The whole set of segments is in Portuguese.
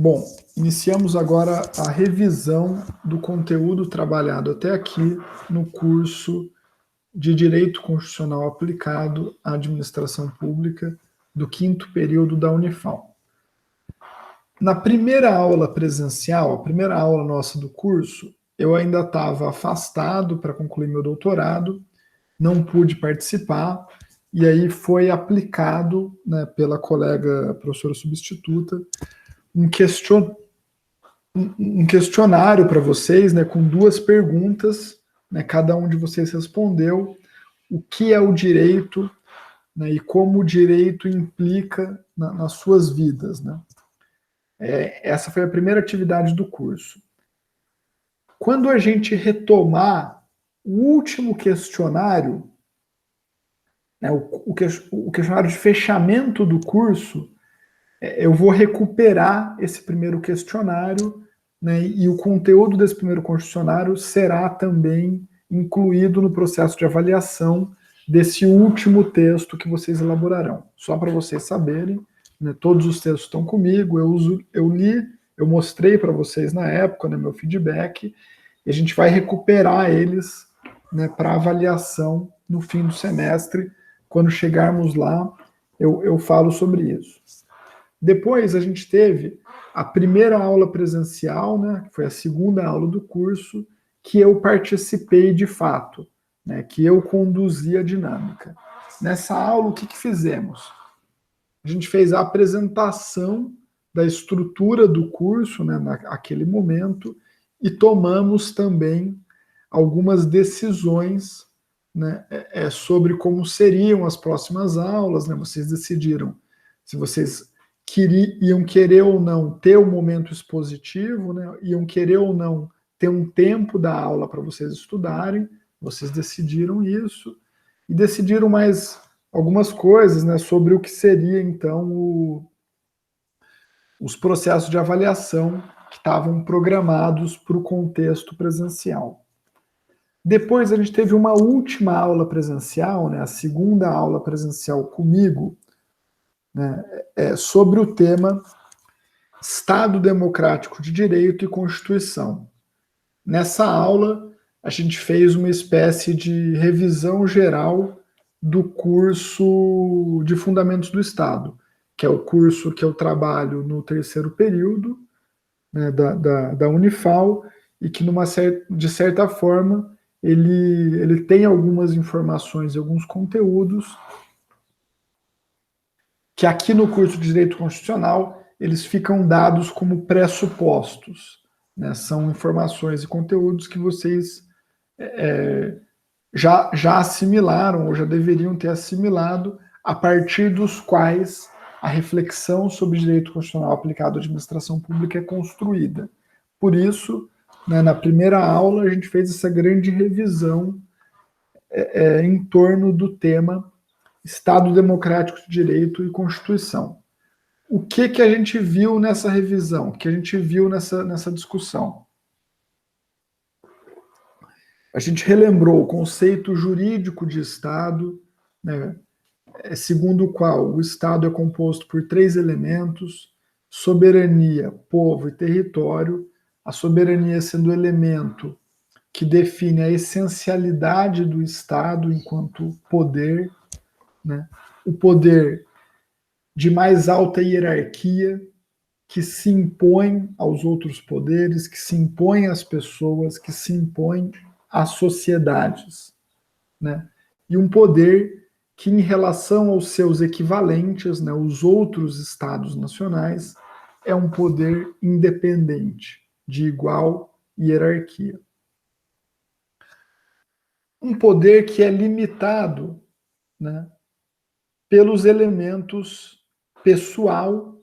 Bom, iniciamos agora a revisão do conteúdo trabalhado até aqui no curso de Direito Constitucional Aplicado à Administração Pública do 5º período da Unifal. Na primeira aula presencial, a primeira aula nossa do curso, eu ainda estava afastado para concluir meu doutorado, não pude participar, e aí foi aplicado, né, pela colega professora substituta um questionário para vocês, né, com 2 perguntas, né, cada um de vocês respondeu o que é o direito, né, e como o direito implica nas suas vidas. Né. Essa foi a primeira atividade do curso. Quando a gente retomar o último questionário, né, o questionário de fechamento do curso, eu vou recuperar esse primeiro questionário, né, e o conteúdo desse primeiro questionário será também incluído no processo de avaliação desse último texto que vocês elaborarão. Só para vocês saberem, né, todos os textos estão comigo, eu li, eu mostrei para vocês na época, né, meu feedback, e a gente vai recuperar eles, né, para avaliação no fim do semestre. Quando chegarmos lá, eu falo sobre isso. Depois a gente teve a primeira aula presencial, né, que foi a segunda aula do curso, que eu participei de fato, né, que eu conduzi a dinâmica. Nessa aula, o que fizemos? A gente fez a apresentação da estrutura do curso, né, naquele momento, e tomamos também algumas decisões, né, sobre como seriam as próximas aulas. Né, vocês decidiram se vocês iam querer ou não ter um momento expositivo, né, iam querer ou não ter um tempo da aula para vocês estudarem. Vocês decidiram isso e decidiram mais algumas coisas, né, sobre o que seria então os processos de avaliação que estavam programados para o contexto presencial. Depois a gente teve uma última aula presencial, né, a segunda aula presencial comigo, né, sobre o tema Estado Democrático de Direito e Constituição. Nessa aula, a gente fez uma espécie de revisão geral do curso de Fundamentos do Estado, que é o curso que eu trabalho no 3º período, né, da Unifal, e que, de certa forma, ele tem algumas informações e alguns conteúdos que aqui no curso de Direito Constitucional eles ficam dados como pressupostos. Né? São informações e conteúdos que vocês já assimilaram ou já deveriam ter assimilado, a partir dos quais a reflexão sobre direito constitucional aplicado à administração pública é construída. Por isso, né, na primeira aula, a gente fez essa grande revisão em torno do tema Estado Democrático de Direito e Constituição. O que a gente viu nessa revisão? O que a gente viu nessa discussão? A gente relembrou o conceito jurídico de Estado, né, segundo o qual o Estado é composto por 3 elementos: soberania, povo e território. A soberania sendo o elemento que define a essencialidade do Estado enquanto poder, né? O poder de mais alta hierarquia, que se impõe aos outros poderes, que se impõe às pessoas, que se impõe às sociedades. Né? E um poder que, em relação aos seus equivalentes, né, os outros estados nacionais, é um poder independente, de igual hierarquia. Um poder que é limitado, né, pelos elementos pessoal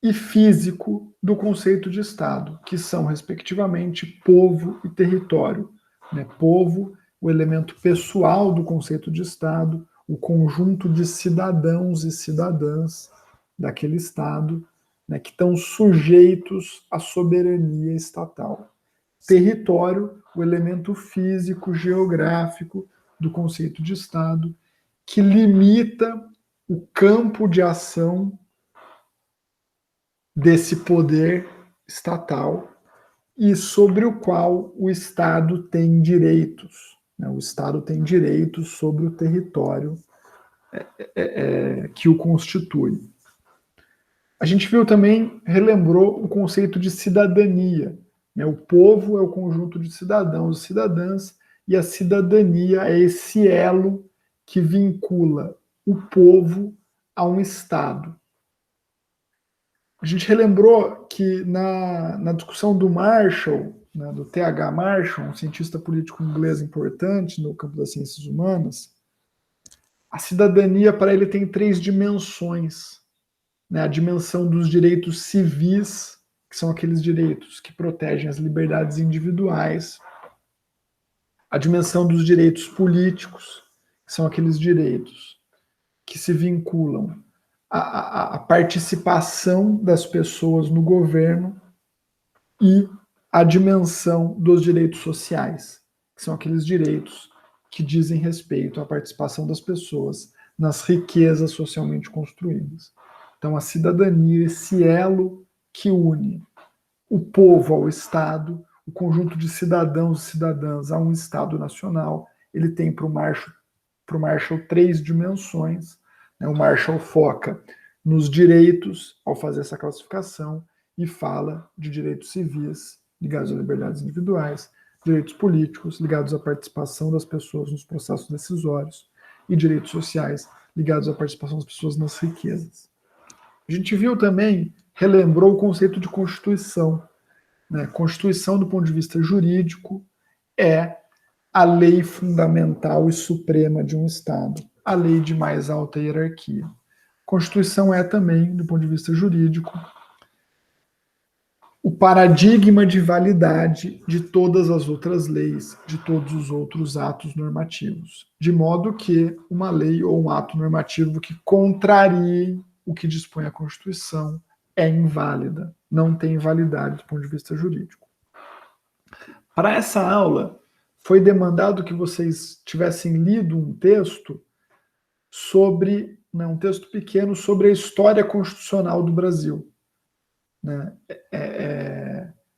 e físico do conceito de Estado, que são, respectivamente, povo e território. Né? Povo, o elemento pessoal do conceito de Estado, o conjunto de cidadãos e cidadãs daquele Estado, né, que estão sujeitos à soberania estatal. Território, o elemento físico, geográfico do conceito de Estado, que limita o campo de ação desse poder estatal e sobre o qual o Estado tem direitos. Né? O Estado tem direitos sobre o território que o constitui. A gente viu também, relembrou o conceito de cidadania. Né? O povo é o conjunto de cidadãos e cidadãs, e a cidadania é esse elo que vincula o povo a um Estado. A gente relembrou que na discussão do Marshall, né, do T.H. Marshall, um cientista político inglês importante no campo das ciências humanas, a cidadania para ele tem 3 dimensões. Né, a dimensão dos direitos civis, que são aqueles direitos que protegem as liberdades individuais, a dimensão dos direitos políticos, que são aqueles direitos que se vinculam à participação das pessoas no governo, e a dimensão dos direitos sociais, que são aqueles direitos que dizem respeito à participação das pessoas nas riquezas socialmente construídas. Então, a cidadania, esse elo que une o povo ao Estado, o conjunto de cidadãos e cidadãs a um Estado nacional, ele tem para o Marshall 3 dimensões. Né? O Marshall foca nos direitos ao fazer essa classificação e fala de direitos civis ligados a liberdades individuais, direitos políticos ligados à participação das pessoas nos processos decisórios e direitos sociais ligados à participação das pessoas nas riquezas. A gente viu também, relembrou o conceito de Constituição. Né? Constituição, do ponto de vista jurídico, é a lei fundamental e suprema de um Estado, a lei de mais alta hierarquia. Constituição é também, do ponto de vista jurídico, o paradigma de validade de todas as outras leis, de todos os outros atos normativos. De modo que uma lei ou um ato normativo que contrarie o que dispõe a Constituição é inválida, não tem validade do ponto de vista jurídico. Para essa aula, foi demandado que vocês tivessem lido um texto sobre, né, um texto pequeno sobre a história constitucional do Brasil. Né?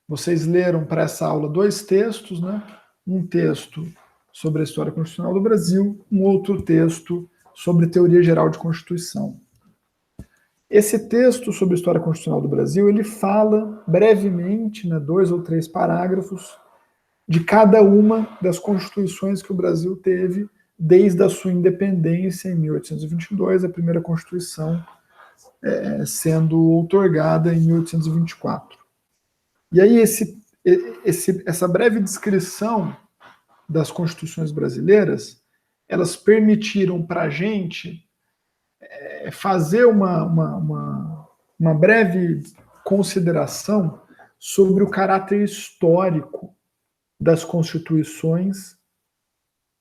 Vocês leram para essa aula 2 textos, né? Um texto sobre a história constitucional do Brasil, um outro texto sobre teoria geral de Constituição. Esse texto sobre a história constitucional do Brasil, ele fala brevemente, né, 2 ou 3 parágrafos, de cada uma das constituições que o Brasil teve desde a sua independência em 1822, a primeira Constituição sendo outorgada em 1824. E aí essa breve descrição das constituições brasileiras, elas permitiram para a gente fazer uma breve consideração sobre o caráter histórico das constituições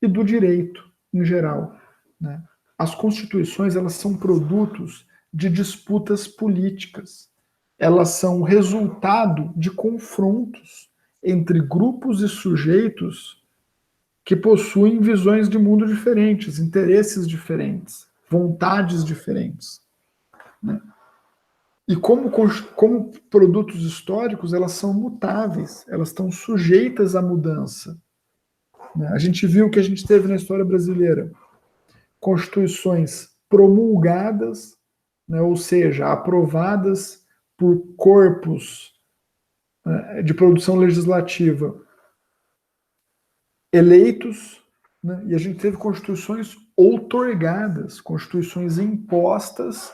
e do direito em geral. Né? As constituições, elas são produtos de disputas políticas. Elas são resultado de confrontos entre grupos e sujeitos que possuem visões de mundo diferentes, interesses diferentes, vontades diferentes. Né? E como produtos históricos, elas são mutáveis, elas estão sujeitas à mudança. A gente viu que a gente teve na história brasileira constituições promulgadas, né, ou seja, aprovadas por corpos de produção legislativa eleitos, né, e a gente teve constituições outorgadas, constituições impostas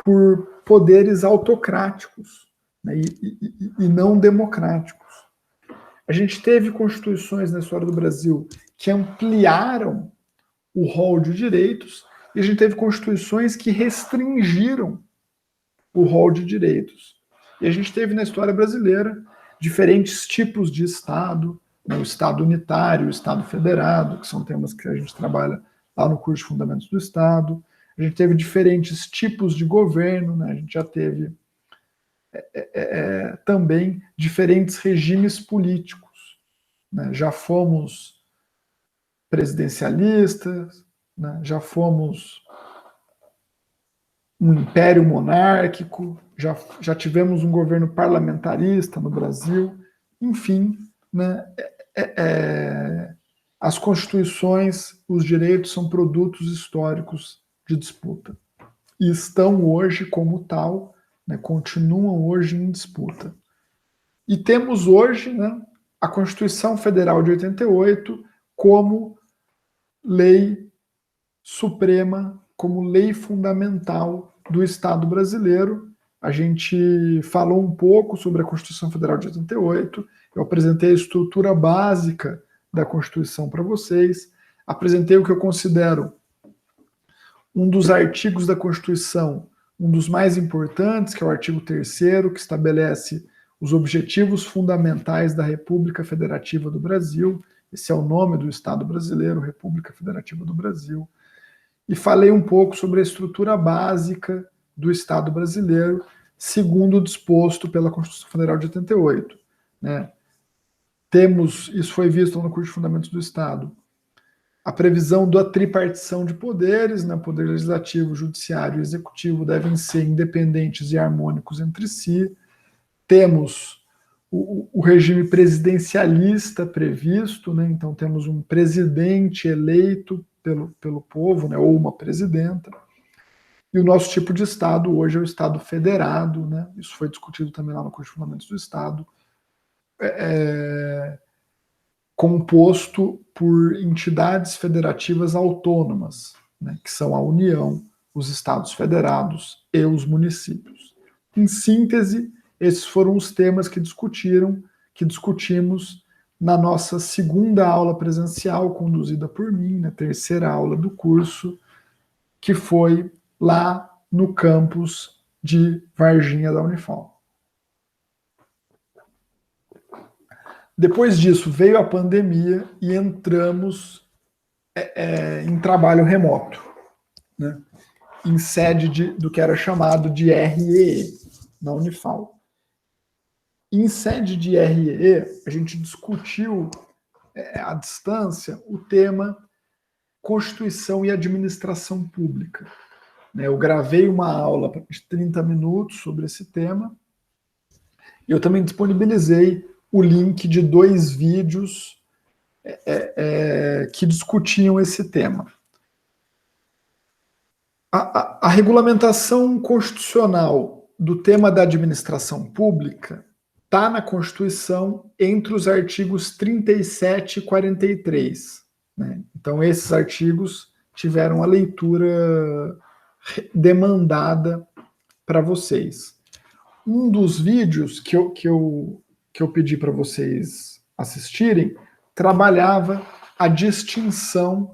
por poderes autocráticos, né, e não democráticos. A gente teve constituições na história do Brasil que ampliaram o rol de direitos, e a gente teve constituições que restringiram o rol de direitos. E a gente teve na história brasileira diferentes tipos de Estado, né, o Estado unitário, o Estado federado, que são temas que a gente trabalha lá no curso de Fundamentos do Estado. A gente teve diferentes tipos de governo, né, a gente já teve também diferentes regimes políticos. Né, já fomos presidencialistas, né, já fomos um império monárquico, já tivemos um governo parlamentarista no Brasil, enfim, né, as constituições, os direitos são produtos históricos de disputa. E estão hoje como tal, né, continuam hoje em disputa. E temos hoje, né, a Constituição Federal de 88 como lei suprema, como lei fundamental do Estado brasileiro. A gente falou um pouco sobre a Constituição Federal de 88, eu apresentei a estrutura básica da Constituição para vocês, apresentei o que eu considero um dos artigos da Constituição, um dos mais importantes, que é o artigo 3º, que estabelece os objetivos fundamentais da República Federativa do Brasil. Esse é o nome do Estado brasileiro, República Federativa do Brasil. E falei um pouco sobre a estrutura básica do Estado brasileiro, segundo o disposto pela Constituição Federal de 88. Né? Isso foi visto no curso de Fundamentos do Estado, a previsão da tripartição de poderes, né? Poder legislativo, judiciário e executivo devem ser independentes e harmônicos entre si. Temos o regime presidencialista previsto, né? Então temos um presidente eleito pelo povo, né? Ou uma presidenta. E o nosso tipo de Estado hoje é o Estado federado, né? Isso foi discutido também lá no curso de Fundamentos do Estado. Composto por entidades federativas autônomas, né, que são a União, os Estados Federados e os municípios. Em síntese, esses foram os temas que discutimos na nossa segunda aula presencial, conduzida por mim, na terceira aula do curso, que foi lá no campus de Varginha da Unifal. Depois disso, veio a pandemia e entramos em trabalho remoto, né? Em sede do que era chamado de REE, na Unifal. Em sede de REE, a gente discutiu à distância o tema Constituição e Administração Pública. Eu gravei uma aula de 30 minutos sobre esse tema e eu também disponibilizei o link de 2 vídeos que discutiam esse tema. A regulamentação constitucional do tema da administração pública está na Constituição entre os artigos 37 e 43. Né? Então, esses artigos tiveram a leitura demandada para vocês. Um dos vídeos que eu pedi para vocês assistirem trabalhava a distinção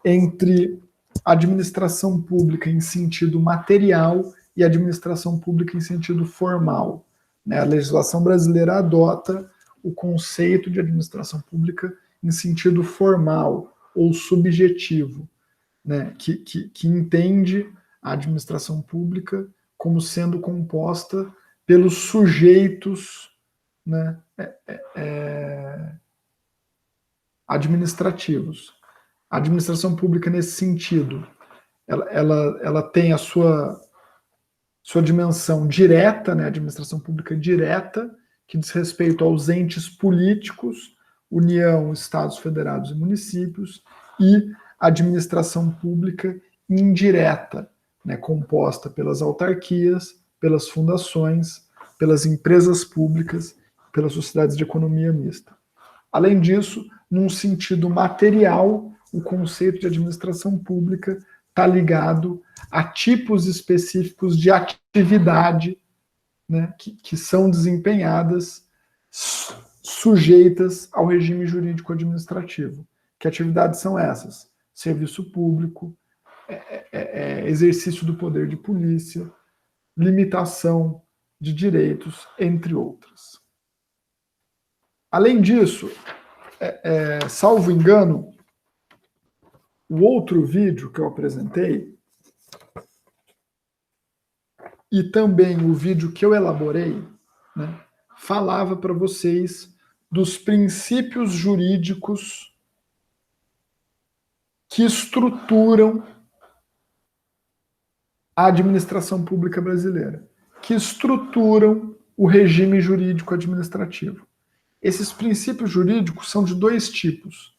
entre administração pública em sentido material e administração pública em sentido formal. Né? A legislação brasileira adota o conceito de administração pública em sentido formal ou subjetivo, né? que entende a administração pública como sendo composta pelos sujeitos, né, administrativos. A administração pública, nesse sentido, ela tem a sua dimensão direta, né, a administração pública direta, que diz respeito aos entes políticos, União, Estados Federados e municípios, e a administração pública indireta, né, composta pelas autarquias, pelas fundações, pelas empresas públicas, pelas sociedades de economia mista. Além disso, num sentido material, o conceito de administração pública está ligado a tipos específicos de atividade, né, que são desempenhadas sujeitas ao regime jurídico administrativo. Que atividades são essas? Serviço público, exercício do poder de polícia, limitação de direitos, entre outras. Além disso, salvo engano, o outro vídeo que eu apresentei e também o vídeo que eu elaborei, né, falava para vocês dos princípios jurídicos que estruturam a administração pública brasileira, que estruturam o regime jurídico administrativo. Esses princípios jurídicos são de dois tipos: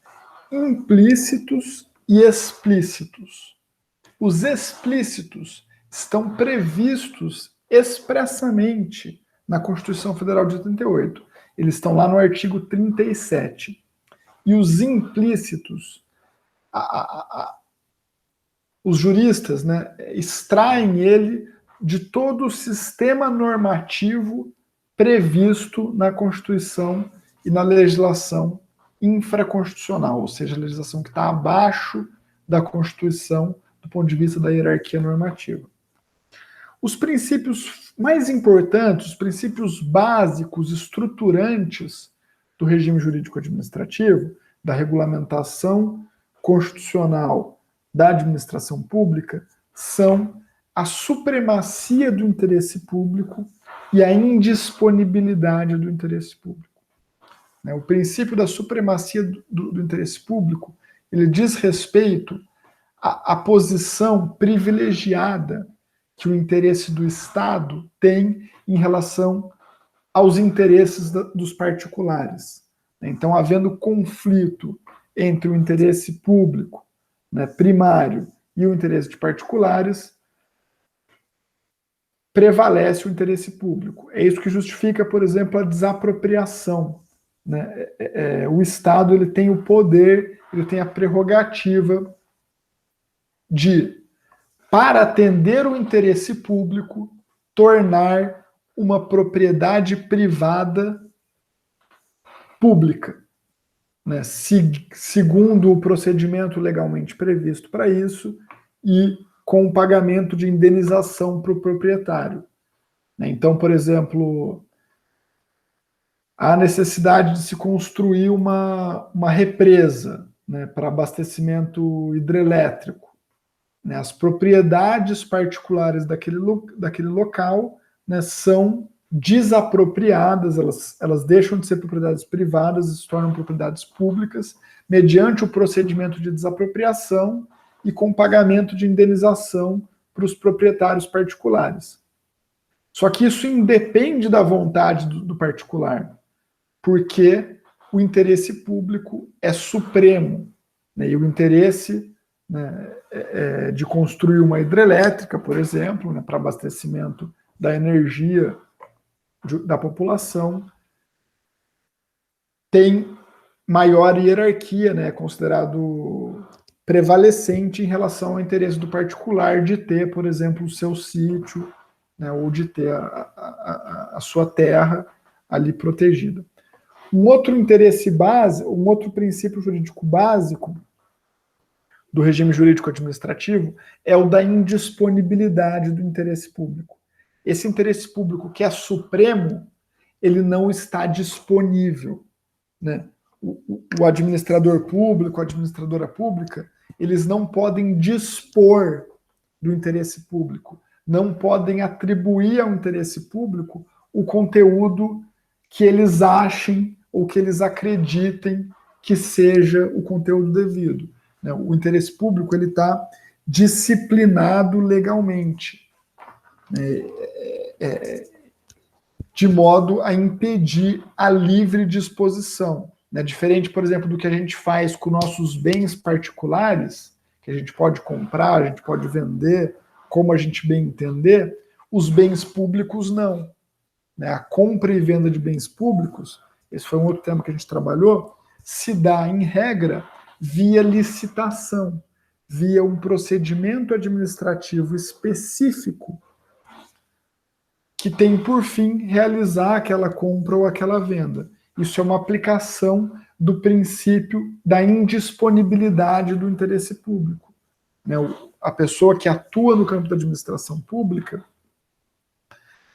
implícitos e explícitos. Os explícitos estão previstos expressamente na Constituição Federal de 88. Eles estão lá no artigo 37. E os implícitos, os juristas, né, extraem ele de todo o sistema normativo previsto na Constituição e na legislação infraconstitucional, ou seja, a legislação que está abaixo da Constituição do ponto de vista da hierarquia normativa. Os princípios mais importantes, os princípios básicos, estruturantes do regime jurídico administrativo, da regulamentação constitucional da administração pública, são a supremacia do interesse público e a indisponibilidade do interesse público. O princípio da supremacia do interesse público, ele diz respeito à posição privilegiada que o interesse do Estado tem em relação aos interesses dos particulares. Então, havendo conflito entre o interesse público, né, primário, e o interesse de particulares, prevalece o interesse público. É isso que justifica, por exemplo, a desapropriação. Né? O Estado ele tem o poder, ele tem a prerrogativa de, para atender o interesse público, tornar uma propriedade privada pública, né? Segundo o procedimento legalmente previsto para isso e com o pagamento de indenização para o proprietário. Então, por exemplo, há necessidade de se construir uma represa, né, para abastecimento hidrelétrico. As propriedades particulares daquele local, né, são desapropriadas, elas deixam de ser propriedades privadas e se tornam propriedades públicas, mediante o procedimento de desapropriação e com pagamento de indenização para os proprietários particulares. Só que isso independe da vontade do particular, porque o interesse público é supremo, né, e o interesse, né, de construir uma hidrelétrica, por exemplo, né, para abastecimento da energia da população, tem maior hierarquia, né, considerado prevalecente em relação ao interesse do particular de ter, por exemplo, o seu sítio, né, ou de ter a sua terra ali protegida. Um outro interesse básico, um outro princípio jurídico básico do regime jurídico administrativo é o da indisponibilidade do interesse público. Esse interesse público, que é supremo, ele não está disponível, né? O administrador público, a administradora pública, eles não podem dispor do interesse público, não podem atribuir ao interesse público o conteúdo que eles achem ou que eles acreditem que seja o conteúdo devido. O interesse público ele está disciplinado legalmente, de modo a impedir a livre disposição. Diferente, por exemplo, do que a gente faz com nossos bens particulares, que a gente pode comprar, a gente pode vender, como a gente bem entender, os bens públicos não. A compra e venda de bens públicos, esse foi um outro tema que a gente trabalhou, se dá, em regra, via licitação, via um procedimento administrativo específico que tem por fim realizar aquela compra ou aquela venda. Isso é uma aplicação do princípio da indisponibilidade do interesse público. A pessoa que atua no campo da administração pública,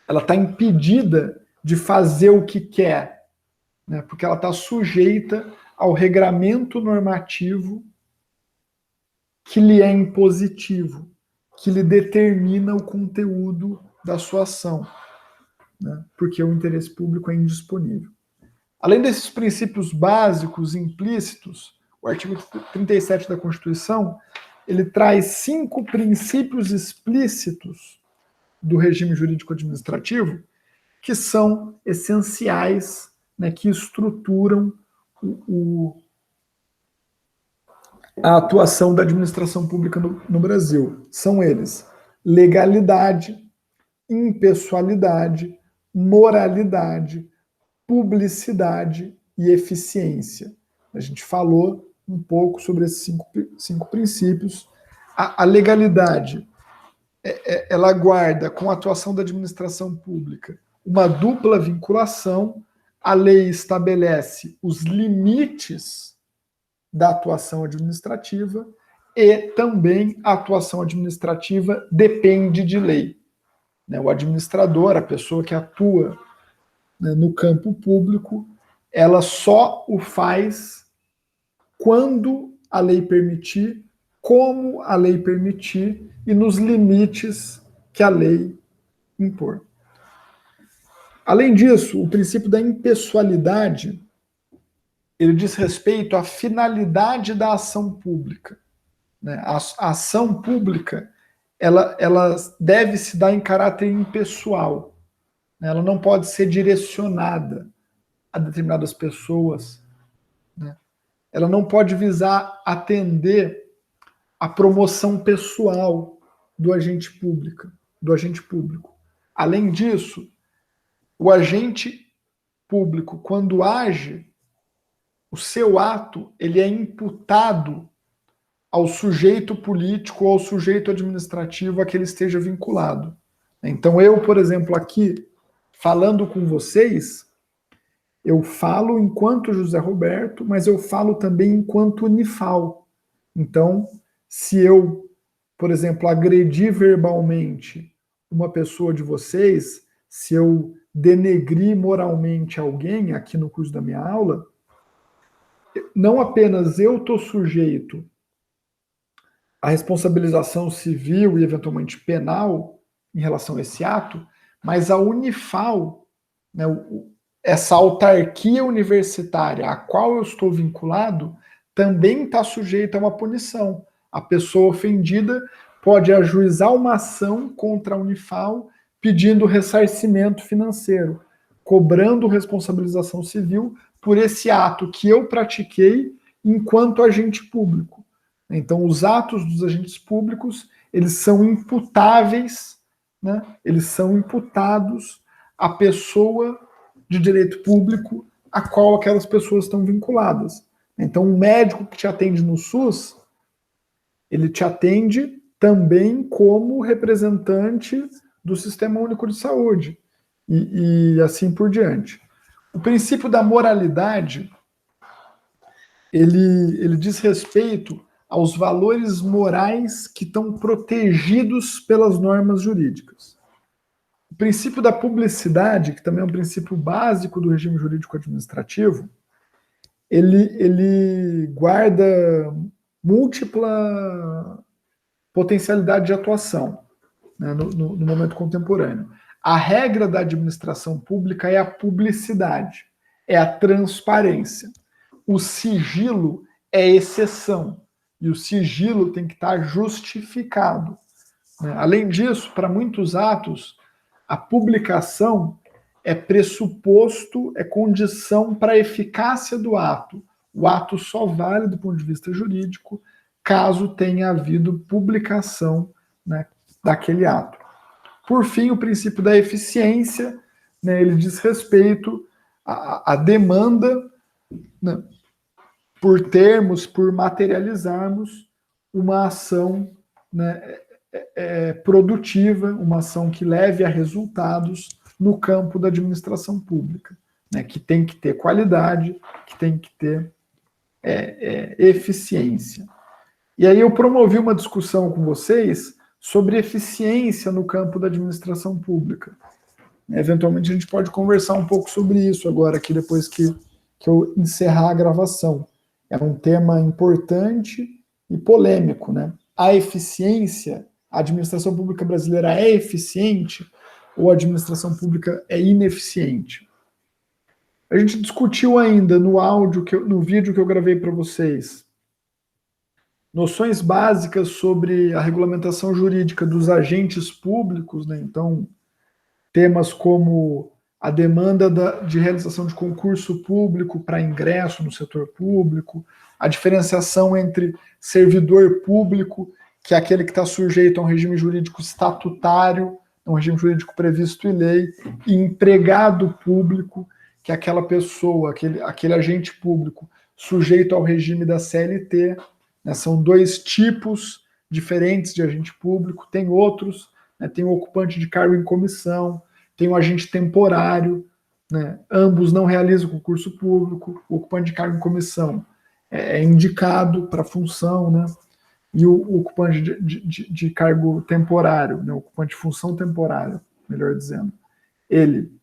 ela está impedida de fazer o que quer, porque ela está sujeita ao regramento normativo que lhe é impositivo, que lhe determina o conteúdo da sua ação, porque o interesse público é indisponível. Além desses princípios básicos implícitos, o artigo 37 da Constituição, ele traz 5 princípios explícitos do regime jurídico administrativo que são essenciais, né, que estruturam a atuação da administração pública no Brasil. São eles: legalidade, impessoalidade, moralidade, publicidade e eficiência. A gente falou um pouco sobre esses cinco princípios. A legalidade, ela guarda, com a atuação da administração pública, uma dupla vinculação. A lei estabelece os limites da atuação administrativa e também a atuação administrativa depende de lei. O administrador, a pessoa que atua, né, no campo público, ela só o faz quando a lei permitir, como a lei permitir e nos limites que a lei impor. Além disso, o princípio da impessoalidade, ele diz respeito à finalidade da ação pública. A ação pública, ela deve se dar em caráter impessoal. Ela não pode ser direcionada a determinadas pessoas. Ela não pode visar atender a promoção pessoal do agente público. Além disso, o agente público, quando age, o seu ato, ele é imputado ao sujeito político ou ao sujeito administrativo a que ele esteja vinculado. Então, eu, por exemplo, aqui, falando com vocês, eu falo enquanto José Roberto, mas eu falo também enquanto Unifal. Então, se eu, por exemplo, agredir verbalmente uma pessoa de vocês, se eu denegrir moralmente alguém aqui no curso da minha aula, não apenas eu estou sujeito à responsabilização civil e eventualmente penal em relação a esse ato, mas a Unifal, né, essa autarquia universitária a qual eu estou vinculado, também está sujeita a uma punição. A pessoa ofendida pode ajuizar uma ação contra a Unifal pedindo ressarcimento financeiro, cobrando responsabilização civil por esse ato que eu pratiquei enquanto agente público. Então, os atos dos agentes públicos, eles são imputáveis, né? Eles são imputados à pessoa de direito público a qual aquelas pessoas estão vinculadas. Então, um médico que te atende no SUS, ele te atende também como representante do Sistema Único de Saúde, e assim por diante. O princípio da moralidade, ele diz respeito aos valores morais que estão protegidos pelas normas jurídicas. O princípio da publicidade, que também é um princípio básico do regime jurídico administrativo, ele guarda múltipla potencialidade de atuação, né, no momento contemporâneo. A regra da administração pública é a publicidade, é a transparência. O sigilo é exceção, e o sigilo tem que estar justificado. Além disso, para muitos atos, a publicação é pressuposto, é condição para a eficácia do ato. O ato só vale do ponto de vista jurídico caso tenha havido publicação, né, daquele ato. Por fim, o princípio da eficiência, né, ele diz respeito à demanda, né, por termos, por materializarmos uma ação, né, produtiva, uma ação que leve a resultados no campo da administração pública, né, que tem que ter qualidade, que tem que ter eficiência. E aí eu promovi uma discussão com vocês sobre eficiência no campo da administração pública. Eventualmente a gente pode conversar um pouco sobre isso agora, aqui depois que eu encerrar a gravação. É um tema importante e polêmico, né? A eficiência, a administração pública brasileira é eficiente ou a administração pública é ineficiente? A gente discutiu ainda no áudio, no vídeo que eu gravei para vocês, noções básicas sobre a regulamentação jurídica dos agentes públicos, né? Então, temas como a demanda de realização de concurso público para ingresso no setor público, a diferenciação entre servidor público, que é aquele que está sujeito a um regime jurídico estatutário, um regime jurídico previsto em lei, e empregado público, que é aquela pessoa, aquele agente público sujeito ao regime da CLT. Né? São dois tipos diferentes de agente público, tem outros, né? Tem o ocupante de cargo em comissão, tem o agente temporário, né? Ambos não realizam concurso público, o ocupante de cargo em comissão é indicado para a função, né? E o ocupante de cargo temporário, né? O ocupante de função temporária, melhor dizendo, ele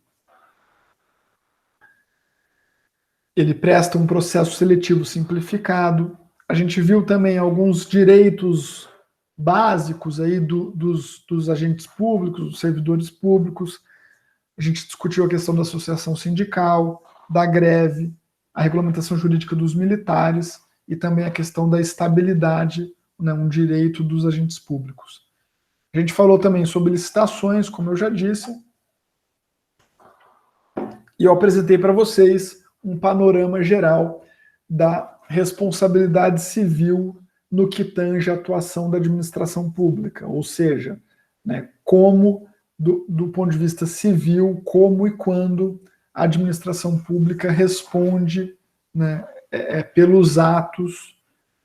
presta um processo seletivo simplificado. A gente viu também alguns direitos básicos aí dos agentes públicos, dos servidores públicos. A gente discutiu a questão da associação sindical, da greve, a regulamentação jurídica dos militares e também a questão da estabilidade, né, um direito dos agentes públicos. A gente falou também sobre licitações, como eu já disse, e eu apresentei para vocês um panorama geral da responsabilidade civil no que tange a atuação da administração pública, ou seja, né, como, do ponto de vista civil, como e quando a administração pública responde, né, pelos atos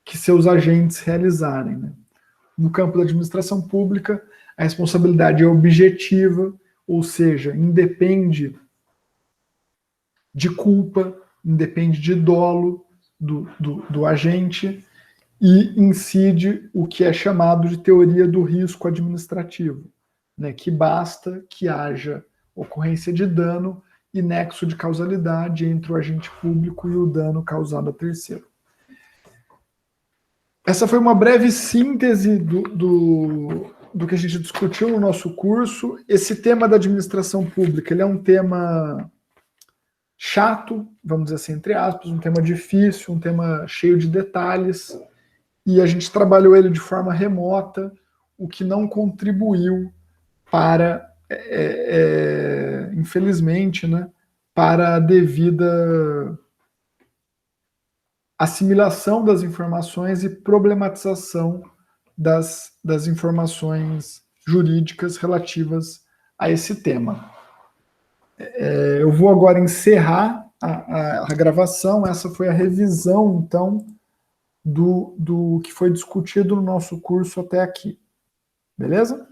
que seus agentes realizarem. Né. No campo da administração pública, a responsabilidade é objetiva, ou seja, independe de culpa, independe de dolo do agente e incide o que é chamado de teoria do risco administrativo, né, que basta que haja ocorrência de dano e nexo de causalidade entre o agente público e o dano causado a terceiro. Essa foi uma breve síntese do que a gente discutiu no nosso curso. Esse tema da administração pública, ele é um tema chato, vamos dizer assim, entre aspas, um tema difícil, um tema cheio de detalhes, e a gente trabalhou ele de forma remota, o que não contribuiu para, infelizmente, né, para a devida assimilação das informações e problematização das informações jurídicas relativas a esse tema. Eu vou agora encerrar a gravação. Essa foi a revisão, então, do que foi discutido no nosso curso até aqui. Beleza?